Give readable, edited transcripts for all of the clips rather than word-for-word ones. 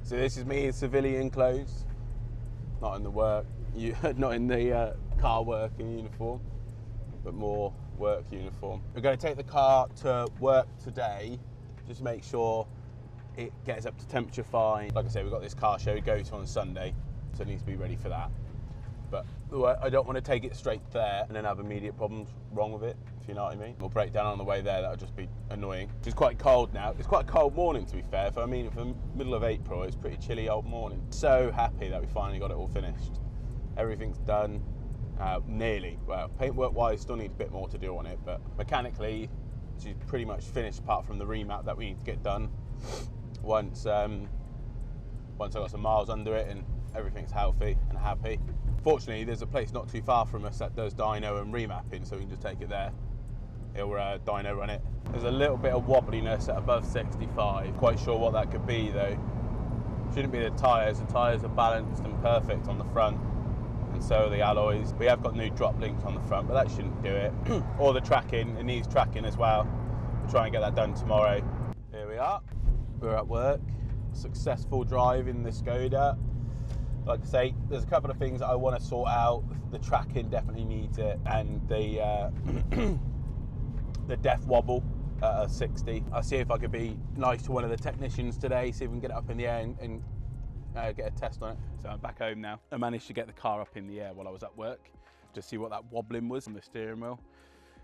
So this is me in civilian clothes, not in the not in the car working uniform, but more work uniform. We're going to take the car to work today, just to make sure it gets up to temperature fine. Like I say, we've got this car show to go to on Sunday, so it needs to be ready for that. But I don't want to take it straight there and then have immediate problems wrong with it, if you know what I mean. We'll break down on the way there, that'll just be annoying. It's quite cold now. It's quite a cold morning, to be fair. For the middle of April, it's a pretty chilly old morning. So happy that we finally got it all finished. Everything's done, nearly. Well, paintwork-wise, still need a bit more to do on it, but mechanically, she's pretty much finished apart from the remap that we need to get done. Once I got some miles under it and everything's healthy and happy. Fortunately, there's a place not too far from us that does dyno and remapping, so we can just take it there. He'll dyno run it. There's a little bit of wobbliness at above 65. Quite sure what that could be though. Shouldn't be the tyres. The tyres are balanced and perfect on the front, and so are the alloys. We have got new drop links on the front, but that shouldn't do it. Or the tracking, it needs tracking as well. We'll try and get that done tomorrow. Here we are. We're at work. Successful drive in the Skoda. Like I say, there's a couple of things that I want to sort out. The tracking definitely needs it, and the the def wobble at 60. I'll see if I could be nice to one of the technicians today, see if we can get it up in the air and get a test on it. So I'm back home now. I managed to get the car up in the air while I was at work to see what that wobbling was on the steering wheel.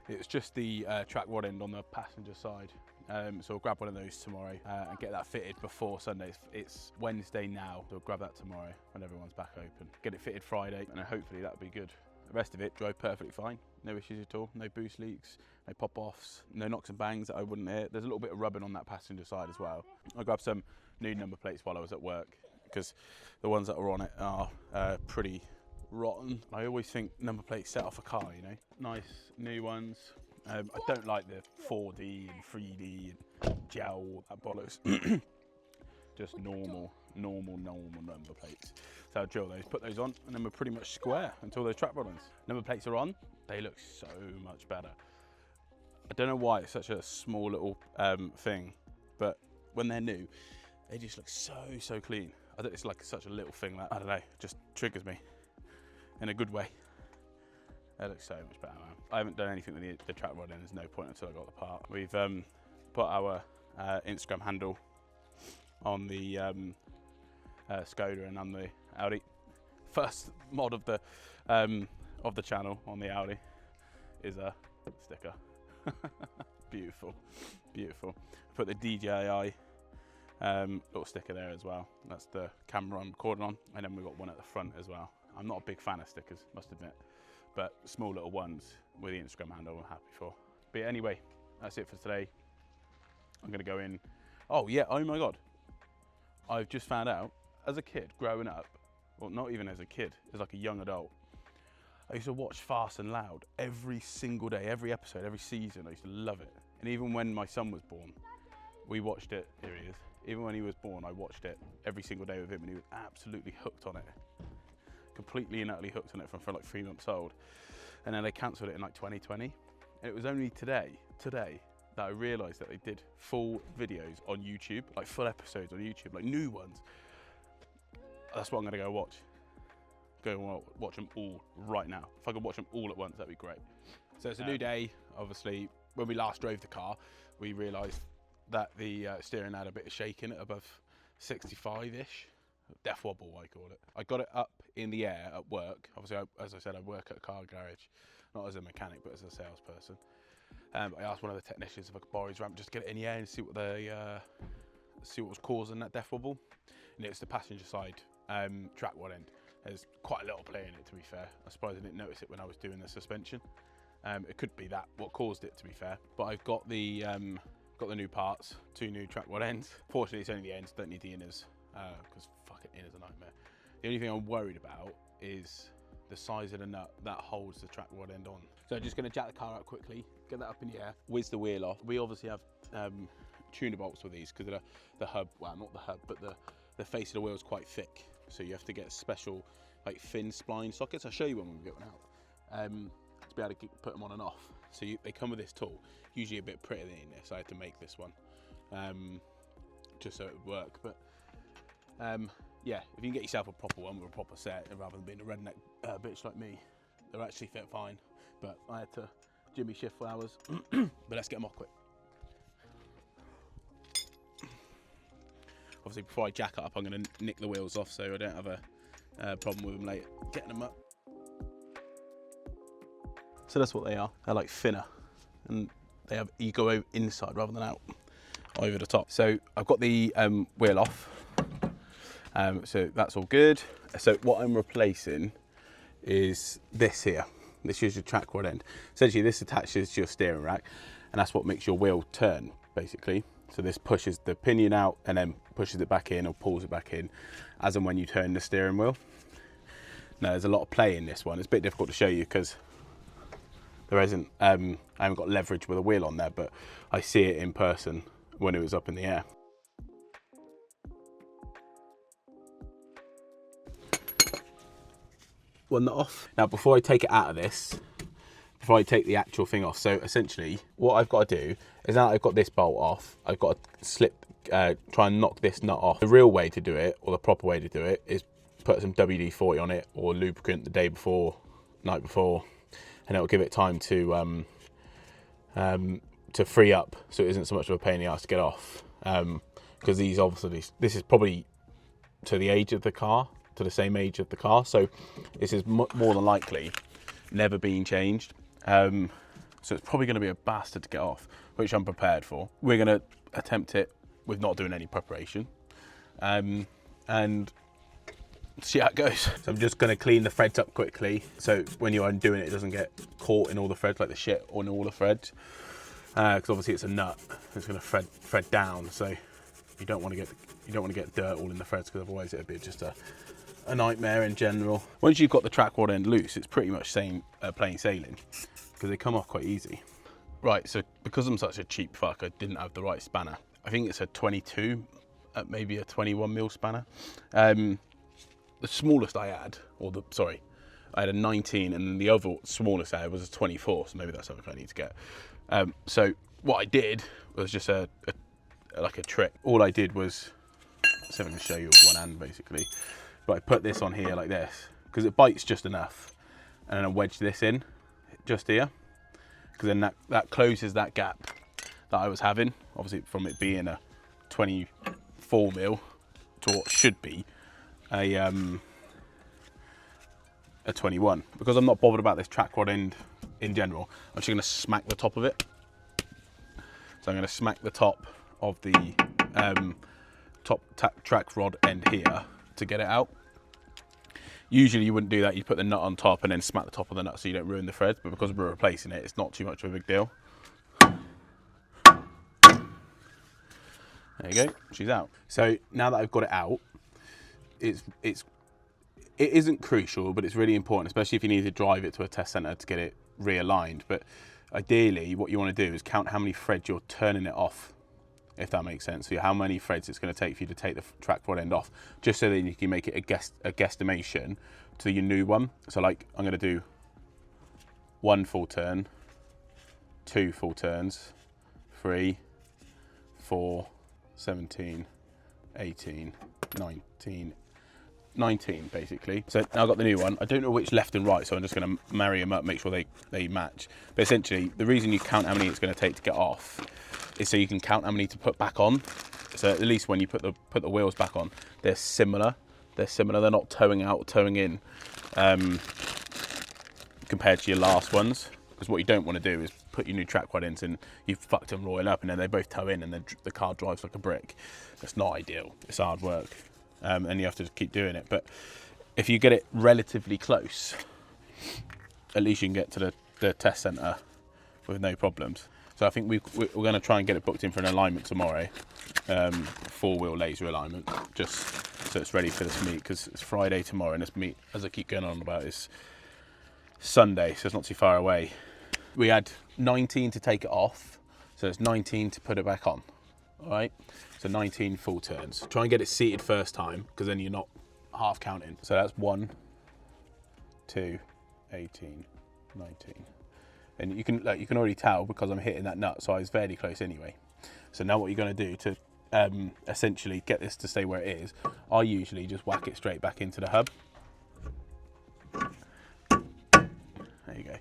It was just the track rod end on the passenger side. So we'll grab one of those tomorrow and get that fitted before Sunday. It's Wednesday now, so we'll grab that tomorrow when everyone's back open. Get it fitted Friday, and hopefully that'll be good. The rest of it drove perfectly fine, no issues at all, no boost leaks, no pop-offs, no knocks and bangs that I wouldn't hit. There's a little bit of rubbing on that passenger side as well. I grabbed some new number plates while I was at work, because the ones that are on it are pretty rotten. I always think number plates set off a car, you know. Nice new ones. I don't like the 4D and 3D and gel, that bollocks. Just normal number plates. So I'll drill those, put those on, and then we're pretty much square until those track buttons. Number plates are on, they look so much better. I don't know why it's such a small little thing, but when they're new, they just look so clean. I think it's like such a little thing that, I don't know, just triggers me in a good way. They look so much better, man. I haven't done anything with the track rod in, there's no point until I got the part. We've put our Instagram handle on the Skoda and on the Audi. First mod of the channel on the Audi is a sticker. Beautiful, beautiful. Put the DJI little sticker there as well. That's the camera I'm recording on, and then we've got one at the front as well. I'm not a big fan of stickers, must admit, but small little ones with the Instagram handle I'm happy for. But yeah, anyway, that's it for today. I'm gonna go in. Oh yeah, oh my God. I've just found out, as a kid growing up, well, not even as a kid, as like a young adult, I used to watch Fast and Loud every single day, every episode, every season. I used to love it. And even when my son was born, we watched it. Here he is. Even when he was born, I watched it every single day with him, and he was absolutely hooked on it. Completely and utterly hooked on it from like 3 months old. And then they cancelled it in like 2020. And it was only today, that I realised that they did full videos on YouTube, like full episodes on YouTube, like new ones. That's what I'm gonna go watch. Go watch them all right now. If I could watch them all at once, that'd be great. So it's a new day. Obviously, when we last drove the car, we realised that the steering had a bit of shaking at above 65-ish. Def wobble, I call it. I got it up in the air at work. Obviously, as I said, I work at a car garage, not as a mechanic, but as a salesperson. I asked one of the technicians if I could borrow his ramp just to get it in the air and see what was causing that def wobble. And it's the passenger side track rod end. There's quite a little play in it, to be fair. I'm surprised I didn't notice it when I was doing the suspension. It could be that what caused it, to be fair. But I've got the new parts, 2 new track rod ends. Fortunately, it's only the ends, don't need the inners, because fucking inners are a nightmare. The only thing I'm worried about is the size of the nut that holds the track rod end on. So I'm just going to jack the car up quickly, get that up in the air, whiz the wheel off. We obviously have tuner bolts with these because the hub, well, not the hub, but the face of the wheel is quite thick. So you have to get special like thin spline sockets. I'll show you when we get one out to be able to put them on and off. So they come with this tool, usually a bit prettier than this. I had to make this one just so it would work. But Yeah, if you can get yourself a proper one with a proper set, rather than being a redneck bitch like me, they'll actually fit fine. But I had to jimmy shift for hours. But let's get them off quick. Obviously, before I jack it up, I'm going to nick the wheels off so I don't have a problem with them later. Getting them up. So that's what they are. They're like thinner, and they have, you go inside rather than out, over the top. So I've got the wheel off. So that's all good. So what I'm replacing is this here. This is your track rod end. Essentially, this attaches to your steering rack, and that's what makes your wheel turn, basically. So this pushes the pinion out and then pushes it back in or pulls it back in as and when you turn the steering wheel. Now, there's a lot of play in this one. It's a bit difficult to show you because there isn't, I haven't got leverage with a wheel on there, but I see it in person when it was up in the air. One that off. Now, before I take it out of this, before I take the actual thing off, so essentially what I've got to do is, now I've got this bolt off, I've got to slip, try and knock this nut off. The real way to do it, or the proper way to do it, is put some WD-40 on it or lubricant the day before, night before, and it'll give it time to free up, so it isn't so much of a pain in the ass to get off. Because these obviously, this is probably to the age of the car, to the same age of the car, so this is more than likely never been changed. So it's probably going to be a bastard to get off, which I'm prepared for. We're going to attempt it with not doing any preparation, and see how it goes. So I'm just going to clean the threads up quickly, so when you're undoing it, it doesn't get caught in all the threads, like the shit on all the threads, because obviously it's a nut, it's going to thread down, so you don't want to get dirt all in the threads, because otherwise it'd be just a nightmare in general. Once you've got the track rod end loose, it's pretty much plain sailing, because they come off quite easy. Right, so because I'm such a cheap fuck, I didn't have the right spanner. I think it's a 22, maybe a 21mm spanner. The smallest I had, I had a 19, and then the other smallest I had was a 24, so maybe that's something I need to get. So what I did was just like a trick. All I did was, so I'm going to show you with one hand basically, but I put this on here like this, because it bites just enough, and then I wedge this in just here, because then that closes that gap that I was having, obviously from it being a 24mm to what should be a 21. Because I'm not bothered about this track rod end in general, I'm just going to smack the top of it. So I'm going to smack the top of the track rod end here to get it out. Usually you wouldn't do that, you'd put the nut on top and then smack the top of the nut so you don't ruin the threads, but because we're replacing it, it's not too much of a big deal. There you go, she's out. So now that I've got it out, it isn't crucial, but it's really important, especially if you need to drive it to a test centre to get it realigned. But ideally, what you want to do is count how many threads you're turning it off, if that makes sense. So how many threads it's going to take for you to take the track rod end off, just so that you can make it a guesstimation to your new one. So like, I'm going to do 1 full turn, 2 full turns, 3, 4, 17, 18, 19 basically. So now I've got the new one. I don't know which left and right, so I'm just going to marry them up, make sure they match. But essentially, the reason you count how many it's going to take to get off is so you can count how many to put back on. So at least when you put the wheels back on, they're similar. They're not towing out or towing in compared to your last ones. Because what you don't want to do is put your new track rod ends in, you've fucked them royal up, and then they both tow in, and then the car drives like a brick. That's not ideal. It's hard work, and you have to keep doing it. But if you get it relatively close, at least you can get to the test centre with no problems. So I think we're going to try and get it booked in for an alignment tomorrow, 4-wheel laser alignment, just so it's ready for this meet, because it's Friday tomorrow, and this meet, as I keep going on about, is Sunday, so it's not too far away. We had 19 to take it off, so it's 19 to put it back on. All right, so 19 full turns. Try and get it seated first time, because then you're not half counting. So that's 1, 2, 18, 19. And you can already tell because I'm hitting that nut, so I was fairly close anyway. So now what you're going to do to essentially get this to stay where it is, I usually just whack it straight back into the hub. There you go.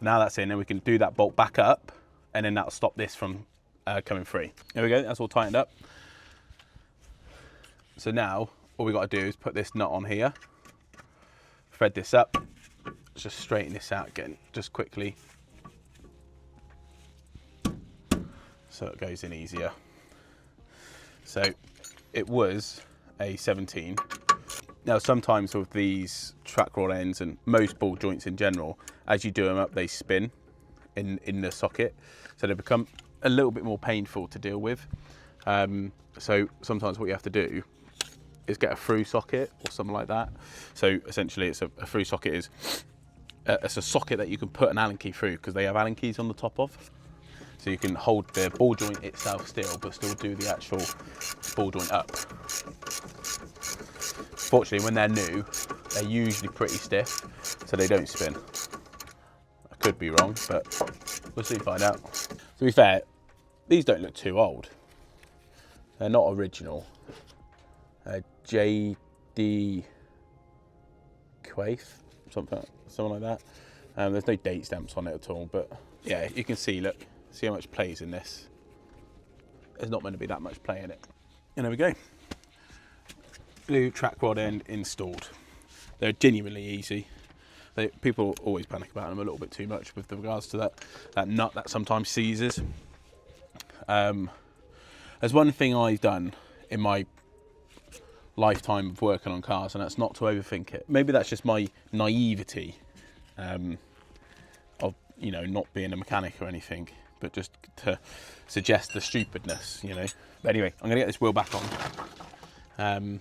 Now that's in, and we can do that bolt back up, and then that'll stop this from coming free. There we go, that's all tightened up. So now all we got to do is put this nut on here, thread this up, just straighten this out again, just quickly, so it goes in easier. So it was a 17. Now sometimes with these track rod ends and most ball joints in general, as you do them up, they spin in the socket, so they become a little bit more painful to deal with. So sometimes what you have to do is get a through socket or something like that. So essentially it's a through socket is it's a socket that you can put an Allen key through, because they have Allen keys on the top of. So you can hold the ball joint itself still, but still do the actual ball joint up. Fortunately, when they're new, they're usually pretty stiff, so they don't spin. I could be wrong, but we'll soon find out. To be fair, these don't look too old. They're not original. JD Quaith, something like that. There's no date stamps on it at all, but yeah, you can see, look, see how much play's in this. There's not meant to be that much play in it. And there we go. Blue track rod end installed. They're genuinely easy. People always panic about them a little bit too much with regards to that nut that sometimes seizes. There's one thing I've done in my lifetime of working on cars, and that's not to overthink it. Maybe that's just my naivety of, you know, not being a mechanic or anything, but just to suggest the stupidness, you know. But anyway, I'm gonna get this wheel back on, and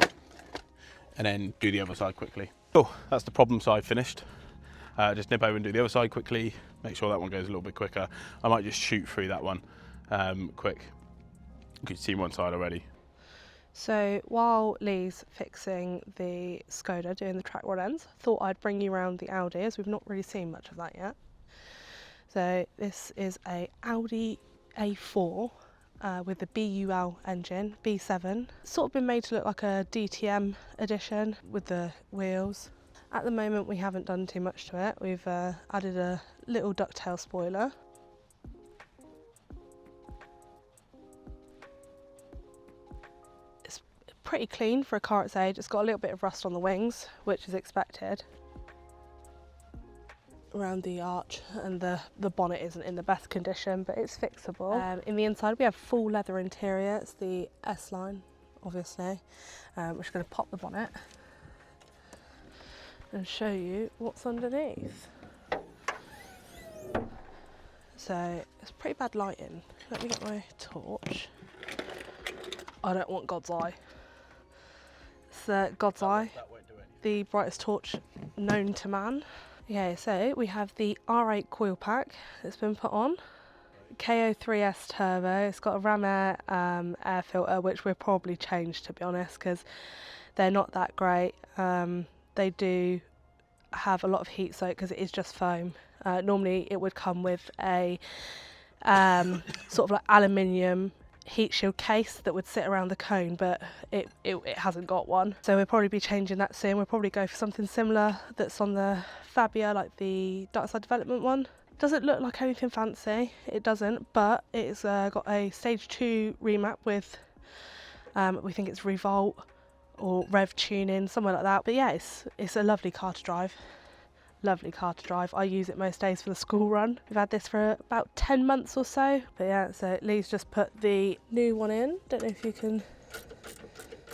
then do the other side quickly. Oh, that's the problem side finished. Just nip over and do the other side quickly, make sure that one goes a little bit quicker. I might just shoot through that one quick. You can see one side already. So while Lee's fixing the Skoda, doing the track rod ends, thought I'd bring you around the Audi, as we've not really seen much of that yet. So this is a Audi A4 with the BUL engine, B7. Sort of been made to look like a DTM edition with the wheels. At the moment we haven't done too much to it. We've added a little ducktail spoiler. It's pretty clean for a car its age. It's got a little bit of rust on the wings, which is expected. Around the arch, and the bonnet isn't in the best condition, but it's fixable. In the inside we have full leather interior. It's the S-line, obviously. We're just going to pop the bonnet and show you what's underneath. So it's pretty bad lighting. Let me get my torch. I don't want God's eye. It's God's eye, the brightest torch known to man. Okay, so we have the R8 coil pack that's been put on. KO3S turbo. It's got a ram air air filter, which we'll probably change, to be honest, because they're not that great. They do have a lot of heat soak because it is just foam. Normally it would come with a sort of like aluminium heat shield case that would sit around the cone, but it hasn't got one. So we'll probably be changing that soon. We'll probably go for something similar that's on the Fabia, like the Dark Side Development one. Doesn't look like anything fancy, it doesn't, but it's got a stage 2 remap with, we think it's Revolt or Rev tuning, somewhere like that. But yeah, it's a lovely car to drive. Lovely car to drive. I use it most days for the school run. We've had this for about 10 months or so. But yeah, so Lee's just put the new one in. Don't know if you can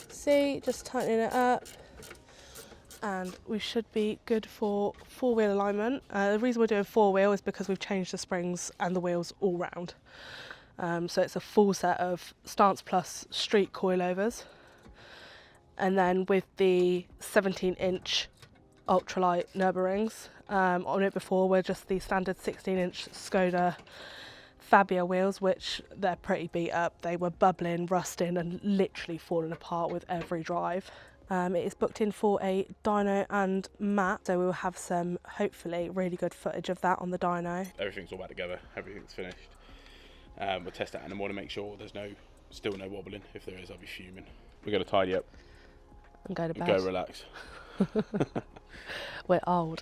see, just tightening it up. And we should be good for 4-wheel alignment. The reason we're doing 4-wheel is because we've changed the springs and the wheels all round. So it's a full set of Stance Plus street coilovers. And then with the 17-inch ultralight Nürburgrings on it before were just the standard 16-inch Skoda Fabia wheels, which they're pretty beat up. They were bubbling, rusting and literally falling apart with every drive. It is booked in for a dyno and mat, so we'll have some hopefully really good footage of that on the dyno. Everything's all back together, everything's finished. We'll test it in the morning, make sure there's no Still no wobbling. If there is, I'll be fuming. We're going to tidy up And go to and bed. go relax. We're old.